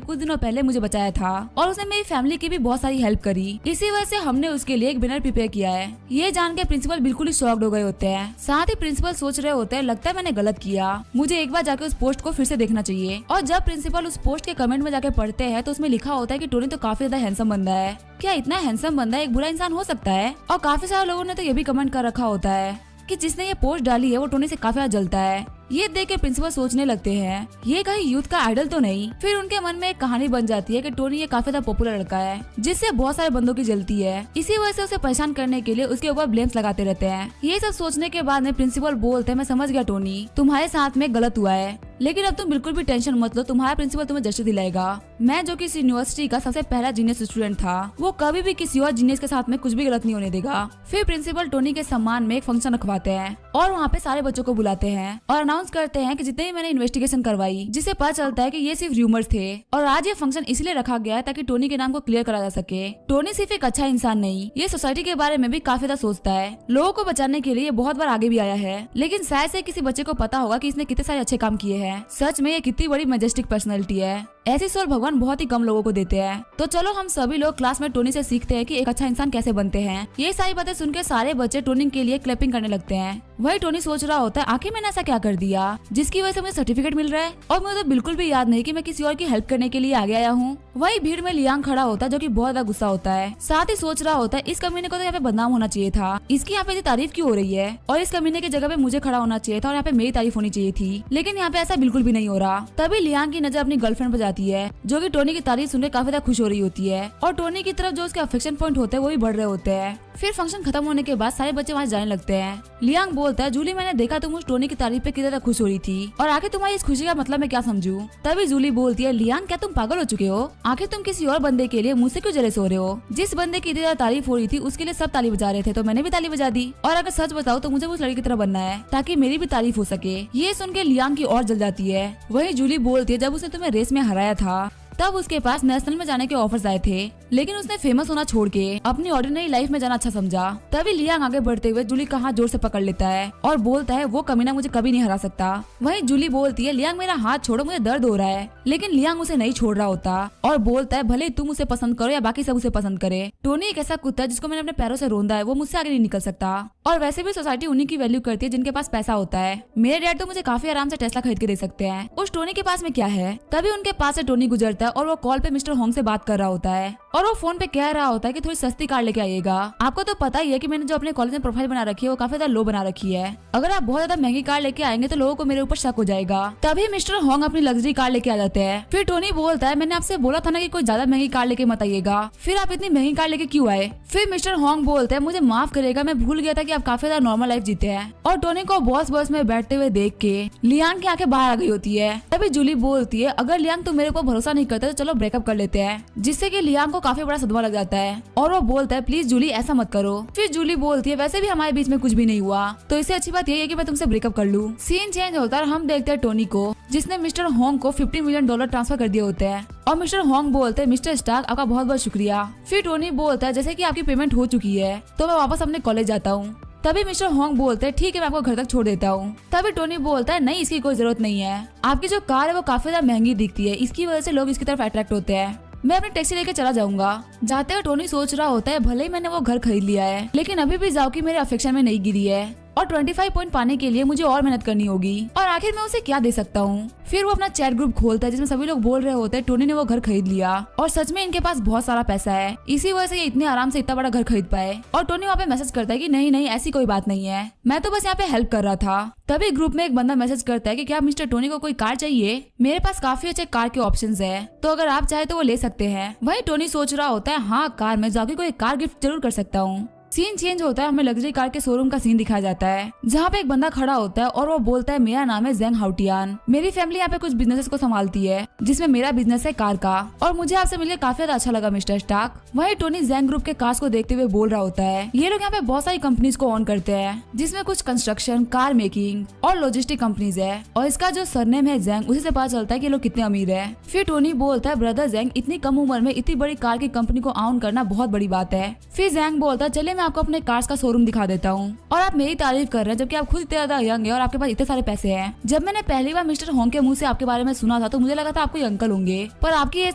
कुछ दिनों पहले मुझे बचाया था और उसने मेरी फैमिली की भी बहुत सारी हेल्प करी, इसी वजह से हमने उसके लिए एक बैनर प्रिपेयर किया है। ये जान के प्रिंसिपल बिल्कुल ही शॉक्ड हो गए होते हैं। साथ ही प्रिंसिपल सोच रहे होते हैं लगता है मैंने गलत किया, मुझे एक बार जाके उस पोस्ट को फिर से देखना चाहिए। और जब प्रिंसिपल उस पोस्ट के कमेंट में जाके पढ़ते हैं तो उसमें लिखा होता है कि टोनी तो काफी ज्यादा हैंडसम बंदा है, क्या इतना हैंडसम बंदा एक बुरा इंसान हो सकता है? और काफी सारे लोगों ने तो ये भी कमेंट कर रखा होता है कि जिसने ये पोस्ट डाली है वो टोनी से काफी ज्यादा जलता है। ये देख के प्रिंसिपल सोचने लगते हैं ये कहीं यूथ का आइडल तो नहीं। फिर उनके मन में एक कहानी बन जाती है कि टोनी ये काफी ज्यादा पॉपुलर लड़का है जिससे बहुत सारे बंदों की जलती है, इसी वजह से उसे परेशान करने के लिए उसके ऊपर ब्लेम्स लगाते रहते हैं। ये सब सोचने के बाद में प्रिंसिपल बोलते हैं मैं समझ गया टोनी तुम्हारे साथ में गलत हुआ है, लेकिन अब तुम बिल्कुल भी टेंशन मत लो, तुम्हारा प्रिंसिपल तुम्हें जस्टिस दिलाएगा। मैं जो कि इस यूनिवर्सिटी का सबसे पहला जीनियस स्टूडेंट था, वो कभी भी किसी और जीनियस के साथ में कुछ भी गलत नहीं होने देगा। फिर प्रिंसिपल टोनी के सम्मान में एक फंक्शन रखवाते हैं और वहाँ पे सारे बच्चों को बुलाते हैं और अनाउंस करते हैं कि जितने भी मैंने इन्वेस्टिगेशन करवाई जिससे पता चलता है कि ये सिर्फ रूमर्स थे और आज ये फंक्शन इसलिए रखा गया है ताकि टोनी के नाम को क्लियर करा जा सके। टोनी सिर्फ एक अच्छा इंसान नहीं, ये सोसाइटी के बारे में भी काफी ज्यादा सोचता है, लोगों को बचाने के लिए बहुत बार आगे भी आया है, लेकिन शायद से किसी बच्चे को पता होगा कि इसने कितने सारे अच्छे काम किए हैं। सच में ये कितनी बड़ी मैजेस्टिक पर्सनैलिटी है, ऐसी सोच भगवान बहुत ही कम लोगों को देते हैं। तो चलो हम सभी लोग क्लास में टोनी से सीखते हैं कि एक अच्छा इंसान कैसे बनते हैं। ये सारी बातें सुनकर सारे बच्चे टोनी के लिए क्लैपिंग करने लगते हैं। वही टोनी सोच रहा होता है आखिर मैंने ऐसा क्या कर दिया जिसकी वजह से मुझे सर्टिफिकेट मिल रहा है और मुझे तो बिल्कुल भी याद नहीं कि मैं किसी और की हेल्प करने के लिए आगे आया हूँ। वही भीड़ में लियांग खड़ा होता है जो कि बहुत ज्यादा गुस्सा होता है, साथ ही सोच रहा होता है इस कमीने को तो यहाँ पे बदनाम होना चाहिए था, इसकी यहाँ पे इतनी तारीफ क्यों हो रही है और इस कमीने की जगह पे मुझे खड़ा होना चाहिए था और यहाँ पे मेरी तारीफ होनी चाहिए थी, लेकिन यहाँ पे ऐसा बिल्कुल भी नहीं हो रहा। तभी लियांग की नजर अपनी गर्लफ्रेंड पर जाती है जो कि टोनी की तारीफ सुनकर काफी ज्यादा खुश हो रही होती है और टोनी की तरफ जो उसके अफेक्शन पॉइंट होते हैं वो भी बढ़ रहे होते हैं। फिर फंक्शन खत्म होने के बाद सारे बच्चे वहाँ जाने लगते हैं। लियांग बोलता है जूली मैंने देखा तुम उस टोनी की तारीफ पे कितना खुश हो रही थी और आखिर तुम्हारी इस खुशी का मतलब मैं क्या समझूं? तभी जूली बोलती है लियांग क्या तुम पागल हो चुके हो? आखिर तुम किसी और बंदे के लिए मुझसे क्यों जलेस हो रहे हो? जिस बंदे की इतनी ज्यादा तारीफ हो रही थी उसके लिए सब ताली बजा रहे थे तो मैंने भी ताली बजा दी, और अगर सच बताओ तो मुझे उस लड़की की तरह बनना है ताकि मेरी भी तारीफ हो सके। ये सुन के लियांग की और जल जाती है। वही जूली बोलती है जब उसने तुम्हें रेस में हराया था तब उसके पास नेशनल में जाने के ऑफर्स आए थे, लेकिन उसने फेमस होना छोड़ के अपनी ऑर्डिनरी लाइफ में जाना अच्छा समझा। तभी लियांग आगे बढ़ते हुए जूली का हाथ जोर से पकड़ लेता है और बोलता है वो कमीना मुझे कभी नहीं हरा सकता। वहीं जूली बोलती है लियांग मेरा हाथ छोड़ो मुझे दर्द हो रहा है, लेकिन लियांग उसे नहीं छोड़ रहा होता और बोलता है भले तुम उसे पसंद करो या बाकी सब उसे पसंद करे, टोनी एक ऐसा कुत्ता है जिसको मैंने अपने पैरों से रोंदा है, वो मुझसे आगे नहीं निकल सकता। और वैसे भी सोसाइटी उन्हीं की वैल्यू करती है जिनके पास पैसा होता है। मेरे डैड तो मुझे काफी आराम से टेस्ला खरीद के दे सकते हैं, उस टोनी के पास में क्या है? तभी उनके पास से टोनी गुजरता है और वो कॉल पे मिस्टर होंग से बात कर रहा होता है और वो फोन पे कह रहा होता है कि थोड़ी सस्ती कार लेके आइएगा। आपको तो पता ही है कि मैंने जो अपने कॉलेज में प्रोफाइल बना रखी है वो काफी ज्यादा लो बना रखी है, अगर आप बहुत ज्यादा महंगी कार लेके आएंगे तो लोगों को मेरे ऊपर शक हो जाएगा। तभी मिस्टर होंग अपनी लग्जरी कार लेके आ जाते हैं। फिर टोनी बोलता है मैंने आपसे बोला था ना कि कोई ज्यादा महंगी कार लेके मत आइएगा, फिर आप इतनी महंगी कार लेके क्यों आए? फिर मिस्टर होंग बोलते हैं मुझे माफ करेगा मैं भूल गया था कि आप काफी ज्यादा नॉर्मल लाइफ जीते हैं। और टोनी को बस में बैठते हुए देख के लियांग की आंखें बाहर आ गई होती है। तभी जूली बोलती है अगर लियांग तुम मेरे ऊपर भरोसा नहीं करते तो चलो ब्रेकअप कर लेते हैं, जिससे कि लियांग को काफी बड़ा सदमा लग जाता है और वो बोलता है प्लीज जूली ऐसा मत करो। फिर जूली बोलती है वैसे भी हमारे बीच में कुछ भी नहीं हुआ तो इससे अच्छी बात यही है कि मैं तुमसे ब्रेकअप कर लूं। सीन चेंज होता है, हम देखते हैं टोनी को जिसने मिस्टर होंग को $50 मिलियन ट्रांसफर कर दिए होते हैं और मिस्टर होंग बोलते हैं मिस्टर स्टार्क आपका बहुत बहुत शुक्रिया। फिर टोनी बोलता है जैसे कि आपकी पेमेंट हो चुकी है तो मैं वापस अपने कॉलेज जाता हूँ। तभी मिस्टर होंग बोलते हैं ठीक है मैं आपको घर तक छोड़ देता हूँ। तभी टोनी बोलता है नहीं इसकी कोई जरूरत नहीं है, आपकी जो कार है वो काफी ज्यादा महंगी दिखती है, इसकी वजह से लोग इसकी तरफ अट्रैक्ट होते हैं, मैं अपनी टैक्सी लेके चला जाऊंगा। जाते हुए टोनी सोच रहा होता है भले ही मैंने वो घर खरीद लिया है लेकिन अभी भी जाओकी मेरे अफेक्शन में नहीं गिरी है, और 25 पॉइंट पाने के लिए मुझे और मेहनत करनी होगी और आखिर मैं उसे क्या दे सकता हूँ। फिर वो अपना चैट ग्रुप खोलता है जिसमें सभी लोग बोल रहे होते हैं टोनी ने वो घर खरीद लिया और सच में इनके पास बहुत सारा पैसा है, इसी वजह से ये इतने आराम से इतना बड़ा घर खरीद पाए। और टोनी वहाँ पे मैसेज करता है कि नहीं नहीं ऐसी कोई बात नहीं है, मैं तो बस यहाँ पे हेल्प कर रहा था। तभी ग्रुप में एक बंदा मैसेज करता है कि क्या मिस्टर टोनी को कोई कार चाहिए, मेरे पास काफी अच्छे कार के ऑप्शंस है, तो अगर आप चाहे तो वो ले सकते हैं। वही टोनी सोच रहा होता है हाँ कार, मैं जाके को एक कार गिफ्ट जरूर कर सकता हूँ। सीन चेंज होता है, हमें लग्जरी कार के शोरूम का सीन दिखाया जाता है जहाँ पे एक बंदा खड़ा होता है और वो बोलता है मेरा नाम है जेंग हाउटियान, मेरी फैमिली यहाँ पे कुछ बिजनेस को संभालती है जिसमें मेरा बिजनेस है कार का और मुझे आपसे मिलकर काफी ज्यादा अच्छा लगा मिस्टर स्टार्क। वहीं टोनी जेंग ग्रुप के कार्स को देखते हुए बोल रहा होता है ये लोग यहाँ पे बहुत सारी कंपनीज को ऑन करते हैं जिसमें कुछ कंस्ट्रक्शन, कार मेकिंग और लॉजिस्टिक कंपनीज है और इसका जो सरनेम है जेंग उसी से पता चलता है कि लोग कितने अमीर है। फिर टोनी बोलता है ब्रदर जेंग इतनी कम उम्र में इतनी बड़ी कार की कंपनी को ऑन करना बहुत बड़ी बात है। फिर जेंग बोलता है चलिए मैं आपको अपने कार्स का शोरूम दिखा देता हूँ और आप मेरी तारीफ कर रहे हैं जबकि आप खुद इतने ज्यादा यंग है और आपके पास इतने सारे पैसे हैं। जब मैंने पहली बार मिस्टर होंग के मुंह से आपके बारे में सुना था तो मुझे लगा था आप कोई अंकल होंगे, पर आपकी एज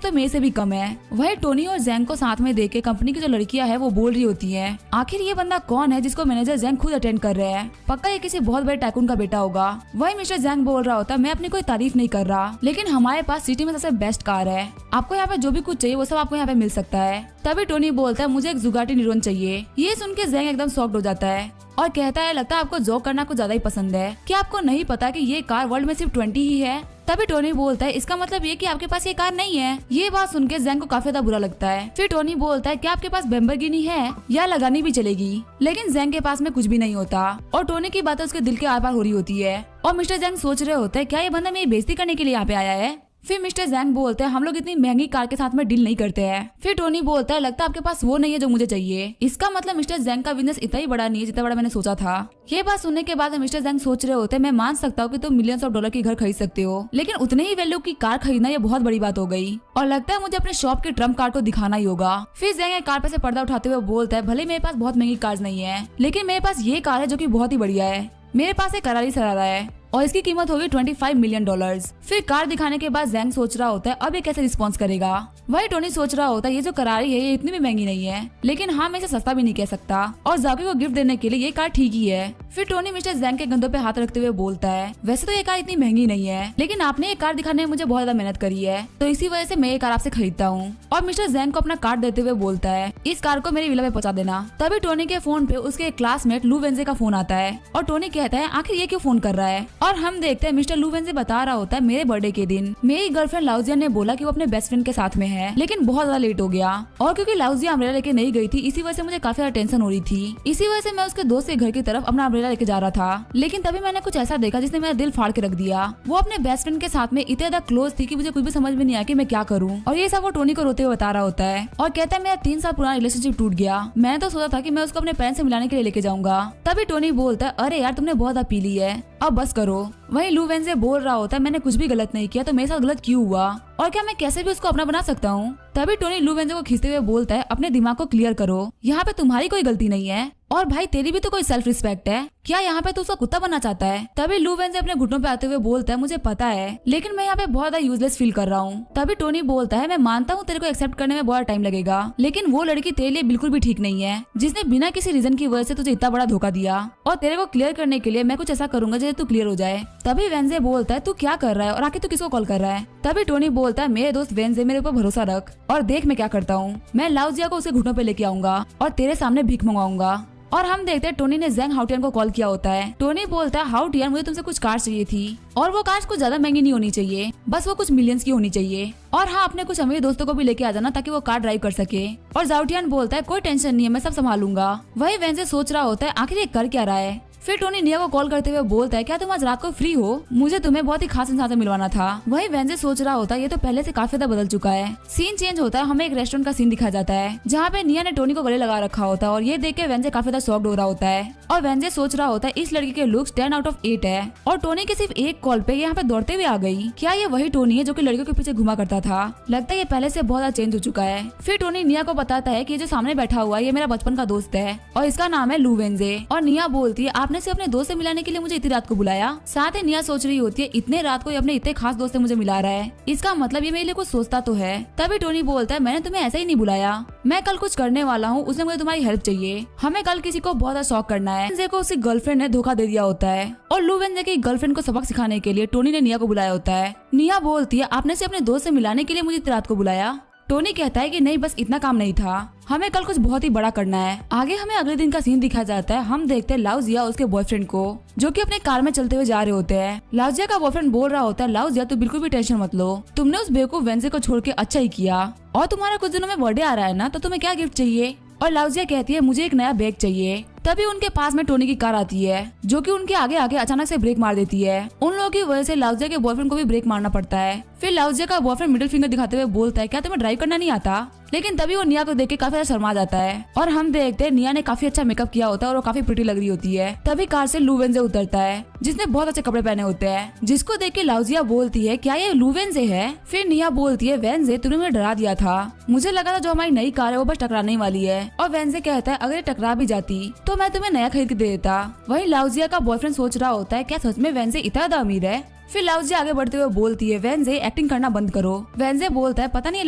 तो मेरे से भी कम है। वही टोनी और जेंग को साथ में देख के कंपनी की जो लड़कियां है वो बोल रही होती है आखिर ये बंदा कौन है जिसको मैनेजर जेंग खुद अटेंड कर रहे हैं, पक्का ये किसी बहुत बड़े टाइकून का बेटा होगा। वही मिस्टर जेंग बोल रहा होता मैं अपनी कोई तारीफ नहीं कर रहा, लेकिन हमारे पास सिटी में सबसे बेस्ट कार है, आपको यहाँ पे जो भी कुछ चाहिए वो सब आपको यहाँ पे मिल सकता है। तभी टोनी बोलता है मुझे एक जुगाटी न्यूरॉन चाहिए। ये सुन के जेंग एकदम शॉक्ड हो जाता है और कहता है लगता है आपको जॉब करना कुछ ज्यादा ही पसंद है, क्या आपको नहीं पता कि ये कार वर्ल्ड में सिर्फ 20 ही है। तभी टोनी बोलता है इसका मतलब ये कि आपके पास ये कार नहीं है। ये बात सुन के जेंग को काफी ज्यादा बुरा लगता है। फिर टोनी बोलता है क्या आपके पास लैम्बोर्गिनी है या लगानी भी चलेगी, लेकिन जेंग के पास में कुछ भी नहीं होता और टोनी की बातें उसके दिल के आर पार हो रही होती है और मिस्टर जेंग सोच रहे होते हैं क्या ये बंदा मेरी बेइज्जती करने के लिए यहाँ पे आया है। फिर मिस्टर जेंग बोलते हैं हम लोग इतनी महंगी कार के साथ में डील नहीं करते हैं। फिर टोनी बोलता है लगता है आपके पास वो नहीं है जो मुझे चाहिए, इसका मतलब मिस्टर जेंग का बिजनेस इतना ही बड़ा नहीं है जितना बड़ा मैंने सोचा था। ये बात सुनने के बाद मिस्टर जेंग सोच रहे होते हैं मैं मान सकता हूँ कि तुम मिलियंस ऑफ डॉलर की घर खरीद सकते हो, लेकिन उतने ही वैल्यू की कार खरीदना ये बहुत बड़ी बात हो गई और लगता है मुझे अपने शॉप के ट्रम्प कार्ड को दिखाना ही होगा। फिर जेंग कार पे से पर्दा उठाते हुए बोलता है भले मेरे पास बहुत महंगी कार नहीं है, लेकिन मेरे पास ये कार है जो की बहुत ही बढ़िया है, मेरे पास एक करारी सरारा है और इसकी कीमत होगी $25 मिलियन। फिर कार दिखाने के बाद जेंग सोच रहा होता है अब ये कैसे रिस्पॉन्स करेगा। वही टोनी सोच रहा होता है ये जो करारी है ये इतनी भी महंगी नहीं है, लेकिन हाँ मैं इसे सस्ता भी नहीं कह सकता और जाकी को गिफ्ट देने के लिए ये कार ठीक ही है। फिर टोनी मिस्टर जेंग के कंधों पे हाथ रखते हुए बोलता है वैसे तो ये कार इतनी महंगी नहीं है, लेकिन आपने ये कार दिखाने में मुझे बहुत ज्यादा मेहनत करी है, तो इसी वजह से मैं ये कार आपसे खरीदता हूँ। और मिस्टर जेंग को अपना कार्ड देते हुए बोलता है इस कार को मेरी विला में पहुंचा देना। तभी टोनी के फोन पे उसके एक क्लासमेट लू वेंजे का फोन आता है और टोनी कहता है आखिर ये क्यों फोन कर रहा है, और हम देखते हैं मिस्टर लू वेंजे बता रहा होता है मेरे बर्थडे के दिन मेरी गर्लफ्रेंड लाउजिया ने बोला कि वो अपने बेस्ट फ्रेंड के साथ में है, लेकिन बहुत ज्यादा लेट हो गया और क्योंकि लाउजिया अम्ब्रेला लेके नहीं गई थी इसी वजह से मुझे काफी ज्यादा टेंशन हो रही थी, इसी वजह से मैं उसके दोस्त के घर की तरफ अपना अम्ब्रेला लेके जा रहा था, लेकिन तभी मैंने कुछ ऐसा देखा जिसने मेरा दिल फाड़ के रख दिया। वो अपने बेस्ट फ्रेंड के साथ में इतने ज्यादा क्लोज थी कि मुझे कुछ भी समझ में नहीं आया कि मैं क्या करूं, और ये सब वो टोनी को रोते हुए बता रहा होता है और कहता है मेरा 3 साल पुराना रिलेशनशिप टूट गया, मैंने तो सोचा था कि मैं उसको अपने पेरेंट्स से मिलाने के लिए लेके जाऊंगा। तभी टोनी बोलता है अरे यार तुमने बहुत पी ली है, अब बस करो। वहीं लू वेंजे बोल रहा होता है मैंने कुछ भी गलत नहीं किया तो मेरे साथ गलत क्यों हुआ और क्या मैं कैसे भी उसको अपना बना सकता हूँ। तभी टोनी लू वेंजे को खींचते हुए बोलता है अपने दिमाग को क्लियर करो, यहाँ पे तुम्हारी कोई गलती नहीं है और भाई तेरी भी तो कोई सेल्फ रिस्पेक्ट है, क्या यहाँ पे तू उसका कुत्ता बनना चाहता है। तभी लू वेंजे अपने घुटनों पे आते हुए बोलता है मुझे पता है लेकिन मैं यहाँ पे बहुत ज्यादा यूजलेस फील कर रहा हूँ। तभी टोनी बोलता है मैं मानता हूँ तेरे को एक्सेप्ट करने में बहुत टाइम लगेगा, लेकिन वो लड़की तेरे लिए बिल्कुल भी ठीक नहीं है जिसने बिना किसी रीजन की वजह से तुझे इतना बड़ा धोखा दिया, और तेरे को क्लियर करने के लिए मैं कुछ ऐसा करूंगा जिससे तू क्लियर हो जाए। तभी वेंजे बोलता है तू क्या कर रहा है और आखिर तू किसको कॉल कर रहा है। तभी टोनी बोलता है मेरे दोस्त वेंजे मेरे ऊपर भरोसा रख और देख मैं क्या करता हूँ, मैं लाउजिया को उसके घुटनों पे लेके आऊंगा और तेरे सामने भीख मंगाऊंगा। और हम देखते हैं टोनी ने जेंग हाउटियान को कॉल किया होता है। टोनी बोलता है हाउटियान मुझे तुमसे कुछ कार चाहिए थी और वो कार कुछ ज्यादा महंगी नहीं होनी चाहिए, बस वो कुछ मिलियंस की होनी चाहिए, और हाँ अपने कुछ अमीर दोस्तों को भी लेके आ जाना ताकि वो कार ड्राइव कर सके। और जाउटियान बोलता है कोई टेंशन नहीं है मैं सब संभालूंगा। वही वेंजे सोच रहा होता है आखिर ये कर क्या रहा है। फिर टोनी निया को कॉल करते हुए बोलता है क्या तुम आज रात को फ्री हो, मुझे तुम्हें बहुत ही खास इंसान से मिलवाना था। वही वेंजे सोच रहा होता है ये तो पहले से काफी ज्यादा बदल चुका है। सीन चेंज होता है, हमें एक रेस्टोरेंट का सीन दिखाया जाता है जहाँ पे निया ने टोनी को गले लगा रखा होता है और ये देख के वेंजे काफी ज्यादा शॉक्ड हो रहा होता है और वेंजे सोच रहा होता है इस लड़की के लुक्स 10 आउट ऑफ 8 है और टोनी के सिर्फ एक कॉल पे यहाँ पे दौड़ते हुए आ गई। क्या ये वही टोनी है जो कि लड़कियों के पीछे घुमा करता था? लगता है ये पहले से बहुत ज्यादा चेंज हो चुका है। फिर टोनी निया को बताता है कि जो सामने बैठा हुआ है ये मेरा बचपन का दोस्त है और इसका नाम है लू वेंजे। और निया बोलती है आपने आपने सिर्फ अपने दोस्त से मिलाने के लिए मुझे इतनी रात को बुलाया। साथ ही निया सोच रही होती है इतने रात को अपने इतने खास दोस्त से मुझे मिला रहा है, इसका मतलब ये मेरे लिए कुछ सोचता तो है। तभी टोनी बोलता है मैंने तुम्हें ऐसा ही नहीं बुलाया, मैं कल कुछ करने वाला हूँ, उसमें मुझे तुम्हारी हेल्प चाहिए। हमें कल किसी को बहुत शौक करना है। वेंजे को उसकी गर्लफ्रेंड ने धोखा दे दिया होता है और लू वेंजे की गर्लफ्रेंड को सबक सिखाने के लिए टोनी ने निया को बुलाया होता है। निया बोलती है आपने से अपने दोस्त से मिलाने के लिए मुझे इतनी रात को बुलाया। टोनी कहता है कि नहीं बस इतना काम नहीं था, हमें कल कुछ बहुत ही बड़ा करना है। आगे हमें अगले दिन का सीन दिखाया जाता है। हम देखते हैं लाउजिया उसके बॉयफ्रेंड को जो कि अपने कार में चलते हुए जा रहे होते हैं। लाउजिया का बॉयफ्रेंड बोल रहा होता है लाउजिया तू बिल्कुल भी टेंशन मत लो, तुमने उस बेवकूफ वेंजे को छोड़ के अच्छा ही किया और तुम्हारा कुछ दिनों में बर्थडे आ रहा है ना, तो तुम्हें क्या गिफ्ट चाहिए। और लाउजिया कहती है मुझे एक नया बैग चाहिए। तभी उनके पास में टोनी की कार आती है जो कि उनके आगे आगे अचानक से ब्रेक मार देती है। उन लोगों की वजह से लाउजिया के बॉयफ्रेंड को भी ब्रेक मारना पड़ता है। फिर लाउजिया का बॉयफ्रेंड मिडिल फिंगर दिखाते हुए बोलता है क्या तुम्हें ड्राइव करना नहीं आता। लेकिन तभी वो निया को देख के काफी ज्यादा शर्मा जाता है और हम देखते हैं निया ने काफी अच्छा मेकअप किया होता है और वो काफी प्रिटी लग रही होती है। तभी कार से लू वेंजे उतरता है जिसने बहुत अच्छे कपड़े पहने होते हैं, जिसको देख के लाउजिया बोलती है क्या ये लू वेंजे है। फिर निया बोलती है वेंजे तुमने मुझे डरा दिया था, मुझे लगा था जो हमारी नई कार है वो बस टकराने वाली है। और वेंजे कहता है अगर ये टकरा भी जाती तो मैं तुम्हें नया खरीद के दे देता। वहीं लाउजिया का बॉयफ्रेंड सोच रहा होता है क्या सच में वेंजे इतना ज्यादा अमीर है। फिर लाउजिया आगे बढ़ते हुए बोलती है वेंजे एक्टिंग करना बंद करो। वेंजे बोलता है पता नहीं ये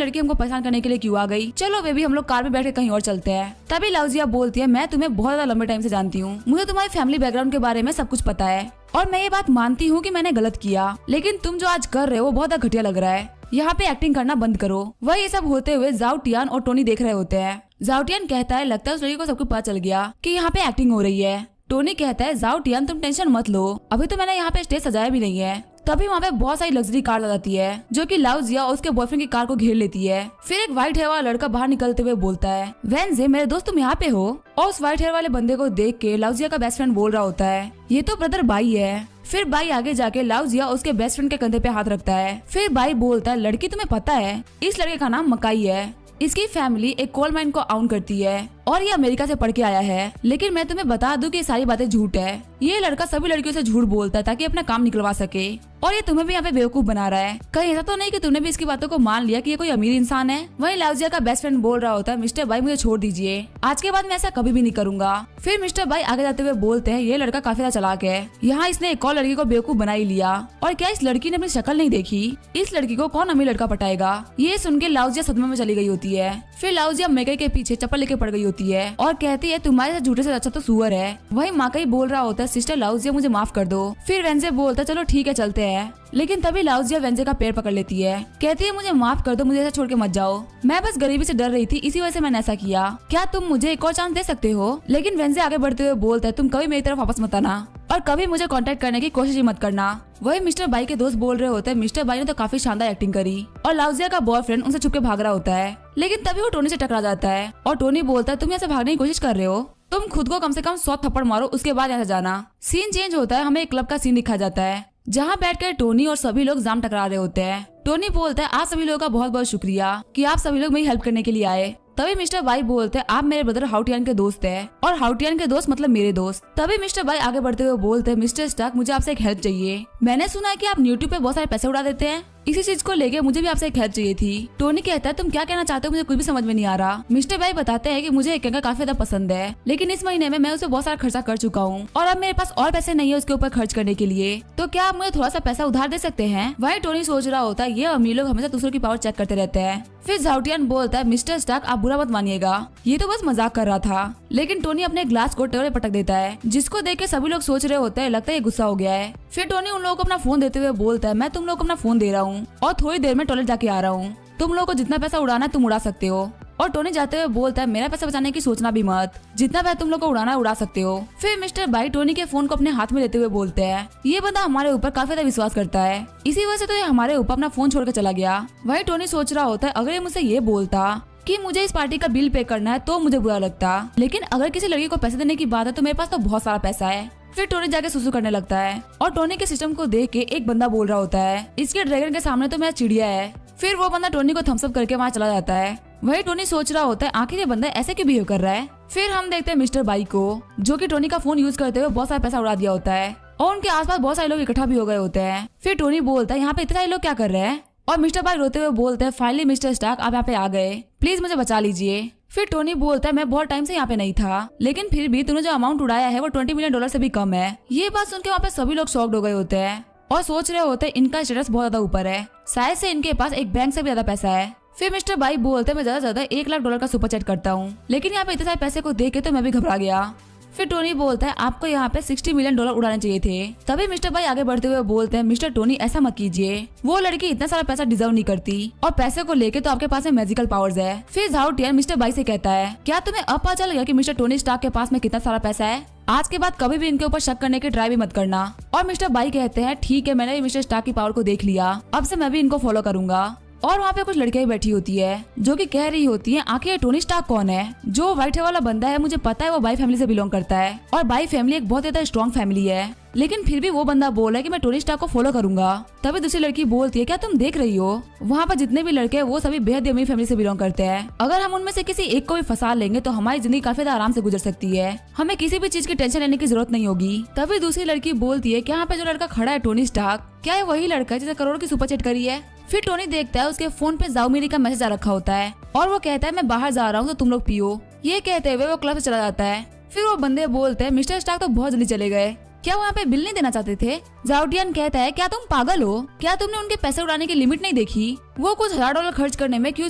लड़की हमको परेशान करने के लिए क्यों आ गई, चलो बेबी हम लोग कार में बैठ के कहीं और चलते हैं। तभी लाउजिया बोलती है मैं तुम्हें बहुत ज्यादा लंबे टाइम से जानती हूँ, मुझे तुम्हारी फैमिली बैकग्राउंड के बारे में सब कुछ पता है और मैं ये बात मानती हूँ कि मैंने गलत किया, लेकिन तुम जो आज कर रहे हो वो बहुत ज्यादा घटिया लग रहा है, यहाँ पे एक्टिंग करना बंद करो। वह ये सब होते हुए जाओ टियान और टोनी देख रहे होते हैं। जाओ टियान कहता है लगता है उस लड़की को सब कुछ पता चल गया कि यहाँ पे एक्टिंग हो रही है। टोनी कहता है जाओ टियान तुम टेंशन मत लो, अभी तो मैंने यहाँ पे स्टेज सजाया भी नहीं है। तभी वहाँ पे बहुत सारी लग्जरी कार आ जाती है जो कि लाउजिया और उसके बॉयफ्रेंड की कार को घेर लेती है। फिर एक व्हाइट हेयर वाला लड़का बाहर निकलते हुए बोलता है वेंजे मेरे दोस्त तुम यहाँ पे हो। और उस व्हाइट हेयर वाले बंदे को देख के लाउजिया का बेस्ट फ्रेंड बोल रहा होता है ये तो ब्रदर बाई है। फिर बाई आगे जाके लाउजिया उसके बेस्ट फ्रेंड के कंधे पे हाथ रखता है। फिर बाई बोलता है लड़की तुम्हें पता है इस लड़के का नाम मकाई है, इसकी फैमिली एक कोल माइन को ऑन करती है और ये अमेरिका से पढ़ के आया है। लेकिन मैं तुम्हें बता दूं कि ये सारी बातें झूठ है, ये लड़का सभी लड़कियों से झूठ बोलता है ताकि अपना काम निकलवा सके और ये तुम्हें भी यहाँ पे बेवकूफ बना रहा है। कहीं ऐसा तो नहीं कि तुमने भी इसकी बातों को मान लिया कि ये कोई अमीर इंसान है। वहीं लाउजिया का बेस्ट फ्रेंड बोल रहा होता है मिस्टर भाई मुझे छोड़ दीजिए, आज के बाद मैं ऐसा कभी भी नहीं करूंगा। फिर मिस्टर भाई आगे जाते हुए बोलते हैं ये लड़का काफी ज्यादा चालाक है, यहाँ इसने एक और लड़की को बेवकूफ बना ही लिया और क्या इस लड़की ने अपनी शक्ल नहीं देखी, इस लड़की को कौन अमीर लड़का पटाएगा। ये सुन के लाउजिया सदमे में चली गई होती है। फिर लाउजिया मकई के पीछे चप्पल लेके पड़ गई होती है और कहती है तुम्हारे साथ झूठे से अच्छा तो सुअर है। वही मकई बोल रहा होता है सिस्टर लाउजिया मुझे माफ कर दो। फिर वेंजे बोलता है चलो ठीक है चलते हैं। लेकिन तभी लाउजिया वेंजे का पैर पकड़ लेती है, कहती है मुझे माफ कर दो, मुझे ऐसा छोड़ के मत जाओ, मैं बस गरीबी से डर रही थी इसी वजह से मैंने ऐसा किया, क्या तुम मुझे एक और चांस दे सकते हो। लेकिन वेंजे आगे बढ़ते हुए बोलता है तुम कभी मेरी तरफ वापस मत आना और कभी मुझे कांटेक्ट करने की कोशिश ही मत करना। वही मिस्टर बाई के दोस्त बोल रहे होते हैं मिस्टर बाई ने तो काफी शानदार एक्टिंग करी और लाउजिया का बॉयफ्रेंड उनसे छुप के भाग रहा होता है। लेकिन तभी वो टोनी से टकरा जाता है और टोनी बोलता है तुम ऐसे भागने की कोशिश कर रहे हो, तुम खुद को कम से कम 100 थप्पड़ मारो उसके बाद यहाँ से जाना। सीन चेंज होता है, हमें एक क्लब का सीन दिखाया जाता है जहाँ बैठकर टोनी और सभी लोग जाम टकरा रहे होते हैं। टोनी बोलता है आप सभी लोगों का बहुत बहुत शुक्रिया कि आप सभी लोग मेरी हेल्प करने के लिए आए। तभी मिस्टर बाई बोलते हैं आप मेरे ब्रदर हाउटियान के दोस्त हैं और हाउटियान के दोस्त मतलब मेरे दोस्त। तभी मिस्टर बाई आगे बढ़ते हुए बोलते हैं मिस्टर स्टार्क मुझे आपसे एक हेल्प चाहिए, मैंने सुना है कि आप यूट्यूब पे बहुत सारे पैसे उड़ा देते हैं, इसी चीज को लेके मुझे भी आपसे एक हेल्प चाहिए थी। टोनी कहता है तुम क्या कहना चाहते हो मुझे कुछ भी समझ में नहीं आ रहा। मिस्टर बाई बताते हैं कि मुझे एक काफी ज्यादा पसंद है लेकिन इस महीने में मैं उसे बहुत सारा खर्चा कर चुका हूँ और अब मेरे पास और पैसे नहीं है उसके ऊपर खर्च करने के लिए, तो क्या आप मुझे थोड़ा सा पैसा उधार दे सकते हैं। वही टोनी सोच रहा होता है ये अमीर लोग हमेशा दूसरों की पावर चेक करते रहते हैं। फिर झाउटियान बोलता है मिस्टर स्टार्क आप बुरा मत मानिएगा, ये तो बस मजाक कर रहा था। लेकिन टोनी अपने ग्लास को टेबल पे पटक देता है जिसको देख के सभी लोग सोच रहे होते हैं लगता है ये गुस्सा हो गया है। फिर टोनी उन लोगों को अपना फोन देते हुए बोलता है मैं तुम लोगों को अपना फोन दे रहा हूँ और थोड़ी देर में टॉयलेट जाके आ रहा हूँ, तुम लोगों को जितना पैसा उड़ाना है तुम उड़ा सकते हो। और टोनी जाते हुए बोलता है मेरा पैसा बचाने की सोचना भी मत, जितना पैसा तुम लोग को उड़ाना उड़ा सकते हो। फिर मिस्टर बाई टोनी के फोन को अपने हाथ में लेते हुए बोलते हैं ये बंदा हमारे ऊपर काफी ज्यादा विश्वास करता है, इसी वजह से तो ये हमारे ऊपर अपना फोन छोड़ के चला गया। वही टोनी सोच रहा होता है अगर ये मुझसे ये बोलता कि मुझे इस पार्टी का बिल पे करना है तो मुझे बुरा लगता, लेकिन अगर किसी लड़की को पैसे देने की बात है तो मेरे पास तो बहुत सारा पैसा है। फिर टोनी जाके सुसु करने लगता है और टोनी के सिस्टम को देख के एक बंदा बोल रहा होता है इसके ड्रैगन के सामने तो मेरा चिड़िया है। फिर वो बंदा टोनी को थम्स अप करके वहाँ चला जाता है। वही टोनी सोच रहा होता है आखिर ये बंदा ऐसे क्यों बिहेव कर रहा है। फिर हम देखते हैं मिस्टर बाई को जो कि टोनी का फोन यूज करते हुए बहुत सारा पैसा उड़ा दिया होता है और उनके आसपास बहुत सारे लोग इकट्ठा भी हो गए होते हैं। फिर टोनी बोलता है यहाँ पे इतने सारे लोग क्या कर रहे हैं, और मिस्टर बाई रोते हुए बोलते हैं फाइनली मिस्टर स्टार्क आप यहाँ पे आ गए, प्लीज मुझे बचा लीजिए। फिर टोनी बोलता है मैं बहुत टाइम से यहाँ पे नहीं था, लेकिन फिर भी तूने जो अमाउंट उड़ाया है वो $20 मिलियन से भी कम है। ये बात सुन के वहाँ पे सभी लोग शॉक्ड हो गए होते हैं और सोच रहे होते हैं इनका स्टेटस बहुत ज्यादा ऊपर है, शायद से इनके पास एक बैंक से भी ज्यादा पैसा है। फिर मिस्टर बाई बोलते हैं मैं ज्यादा $1 लाख का सुपर चैट करता हूँ, लेकिन यहाँ पे इतने सारे पैसे को देख के तो मैं भी घबरा गया। फिर टोनी बोलता है आपको यहाँ पे $60 मिलियन उड़ाने चाहिए थे। तभी मिस्टर बाई आगे बढ़ते हुए बोलते हैं मिस्टर टोनी ऐसा मत कीजिए, वो लड़की इतना सारा पैसा डिजर्व नहीं करती और पैसे को लेके तो आपके पास में मैजिकल पावर्स है। फिर झाउटियन मिस्टर बाई से कहता है क्या तुम्हें अब पता चल गया कि मिस्टर टोनी स्टार्क के पास में कितना सारा पैसा है, आज के बाद कभी भी इनके ऊपर शक करने की ट्राई भी मत करना। और मिस्टर बाई कहते हैं ठीक है मैंने मिस्टर स्टार्क की पावर को देख लिया, अब से मैं भी इनको फॉलो करूंगा। और वहाँ पे कुछ लड़कियां बैठी होती है जो कि कह रही होती हैं आखिर टोनी स्टार्क कौन है। जो व्हाइट हेयर वाला बंदा है मुझे पता है वो बाई फैमिली से बिलोंग करता है और बाई फैमिली एक बहुत ज्यादा स्ट्रॉन्ग फैमिली है, लेकिन फिर भी वो बंदा बोल रहा है कि मैं टोनी स्टार्क को फॉलो करूंगा। तभी दूसरी लड़की बोलती है क्या तुम देख रही हो वहाँ पर जितने भी लड़के हैं वो सभी बेहद अमीर फैमिली से बिलोंग करते हैं, अगर हम उनमें से किसी एक को भी फंसा लेंगे तो हमारी जिंदगी काफी आराम से गुजर सकती है, हमें किसी भी चीज की टेंशन लेने की जरूरत नहीं होगी। तभी दूसरी लड़की बोलती है क्या यहाँ पे जो लड़का खड़ा है टोनी स्टार्क, क्या ये वही लड़का है जिसने करोड़ की सुपर चैट करी है। फिर टोनी देखता है उसके फोन पे जाओमिरी का मैसेज आ रखा होता है और वो कहता है मैं बाहर जा रहा हूँ तो तुम लोग पियो। ये कहते हुए वो क्लब से चला जाता है। फिर वो बंदे बोलते हैं मिस्टर स्टार्क तो बहुत जल्दी चले गए, क्या वहाँ पे बिल नहीं देना चाहते थे। जाउटियन कहता है क्या तुम पागल हो, क्या तुमने उनके पैसे उड़ाने की लिमिट नहीं देखी, वो कुछ $1000 खर्च करने में क्यों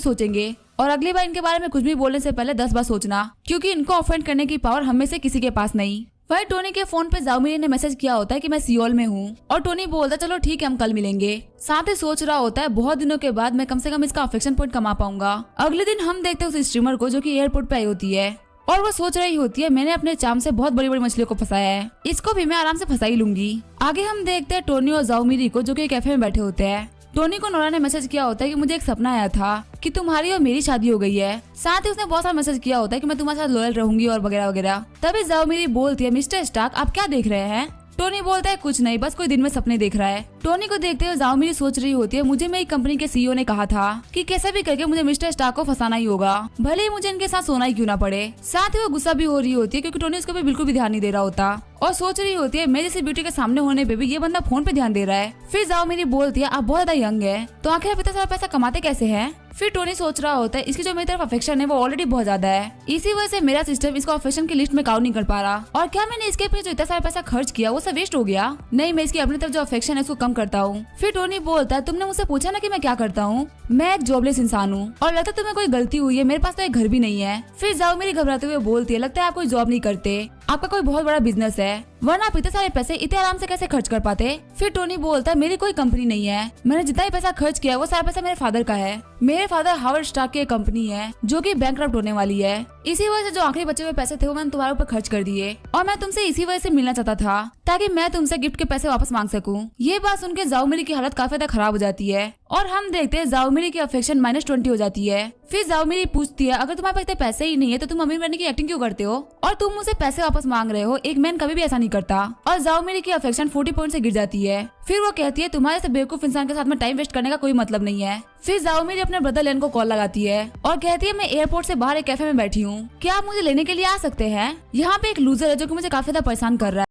सोचेंगे, और अगली बार इनके बारे में कुछ भी बोलने से पहले 10 बार सोचना, क्योंकि इनको ऑफेंड करने की पावर हम में से किसी के पास नहीं। वही टोनी के फोन पे जाओमिरी ने मैसेज किया होता है कि मैं सियोल में हूँ और टोनी बोलता है चलो ठीक है हम कल मिलेंगे। साथ ही सोच रहा होता है बहुत दिनों के बाद मैं कम से कम इसका अफेक्शन पॉइंट कमा पाऊंगा। अगले दिन हम देखते हैं उस स्ट्रीमर को जो कि एयरपोर्ट पे आई होती है और वो सोच रही होती है मैंने अपने चाम से बहुत बड़ी बड़ी मछलियों को फंसाया है, इसको भी मैं आराम से फंसा ही लूंगी। आगे हम देखते हैं टोनी और जाओमिरी को जो कि कैफे में बैठे होते हैं। टोनी को नोरा ने मैसेज किया होता है कि मुझे एक सपना आया था कि तुम्हारी और मेरी शादी हो गई है, साथ ही उसने बहुत सारा मैसेज किया होता है कि मैं तुम्हारे साथ लॉयल रहूंगी और वगैरह वगैरह। तभी जाओमिरी बोलती है मिस्टर स्टार्क आप क्या देख रहे हैं। टोनी बोलता है कुछ नहीं बस कोई दिन में सपने देख रहा है। टोनी को देखते हुए जाओमिरी सोच रही होती है मुझे मेरी कंपनी के सीईओ ने कहा था कि कैसे भी करके मुझे मिस्टर स्टार्क को फंसाना ही होगा, भले ही मुझे इनके साथ सोना ही क्यों ना पड़े। साथ ही वो गुस्सा भी हो रही होती है क्योंकि टोनी उसको भी बिल्कुल भी ध्यान नहीं दे रहा होता और सोच रही होती है मैं जैसी ब्यूटी के सामने होने पे भी ये बंदा फोन पे ध्यान दे रहा है। फिर जाओमिरी बोलती है आप बहुत ज्यादा यंग है तो आखिर आप इतना सारा पैसा कमाते कैसे हैं। फिर टोनी सोच रहा होता है इसकी जो मेरी तरफ अफेक्शन है वो ऑलरेडी बहुत ज्यादा है, इसी वजह से मेरा सिस्टम इसको अफेक्शन की लिस्ट में काउंट नहीं कर पा रहा, और क्या मैंने इसके पे जो इतना सारा पैसा खर्च किया वो सब वेस्ट हो गया। नहीं मैं इसकी अपनी तरफ जो अफेक्शन है उसको कम करता हूँ। फिर टोनी बोलता है तुमने मुझसे पूछा ना कि मैं क्या करता हूँ, मैं एक जॉबलेस इंसान हूँ और लगता है तुम्हें कोई गलती हुई है, मेरे पास तो एक घर भी नहीं है। फिर जाओमिरी घबराते हुए बोलती है लगता है आप कोई जॉब नहीं करते, आपका कोई बहुत बड़ा बिजनेस है, वरना आप इतने सारे पैसे इतने आराम से कैसे खर्च कर पाते। फिर टोनी बोलता है मेरी कोई कंपनी नहीं है, मैंने जितना ही पैसा खर्च किया वो सारा पैसा मेरे फादर का है। मेरे फादर हावर्ड स्टार्क की कंपनी है जो कि बैंकरप्ट होने वाली है, इसी वजह से जो आखिरी बचे हुए पैसे थे वो मैंने तुम्हारे ऊपर खर्च कर दिए और मैं तुमसे इसी वजह से मिलना चाहता था ताकि मैं तुमसे गिफ्ट के पैसे वापस मांग सकूं। ये बात सुनकर जाओमिरी की हालत काफी ज्यादा खराब हो जाती है और हम देखते हैं जाओमिरी की अफेक्शन -20 हो जाती है। फिर जाओमिरी पूछती है अगर तुम्हारे पास इतने पैसे ही नहीं है तो तुम अमीर बनने की एक्टिंग क्यों करते हो और तुम मुझसे पैसे वापस मांग रहे हो, एक मैन कभी भी ऐसा नहीं करता। और जाओमिरी की अफेक्शन 40 पॉइंट से गिर जाती है। फिर वो कहती है तुम्हारे से बेवकूफ इंसान के साथ में टाइम वेस्ट करने का कोई मतलब नहीं है। फिर जाओमिरी अपने ब्रदर लेन को कॉल लगाती है और कहती है मैं एयरपोर्ट से बाहर एक कैफे में बैठी हूँ, क्या आप मुझे लेने के लिए आ सकते हैं, यहाँ पे एक लूजर है जो कि मुझे काफी ज्यादा परेशान कर रहा है।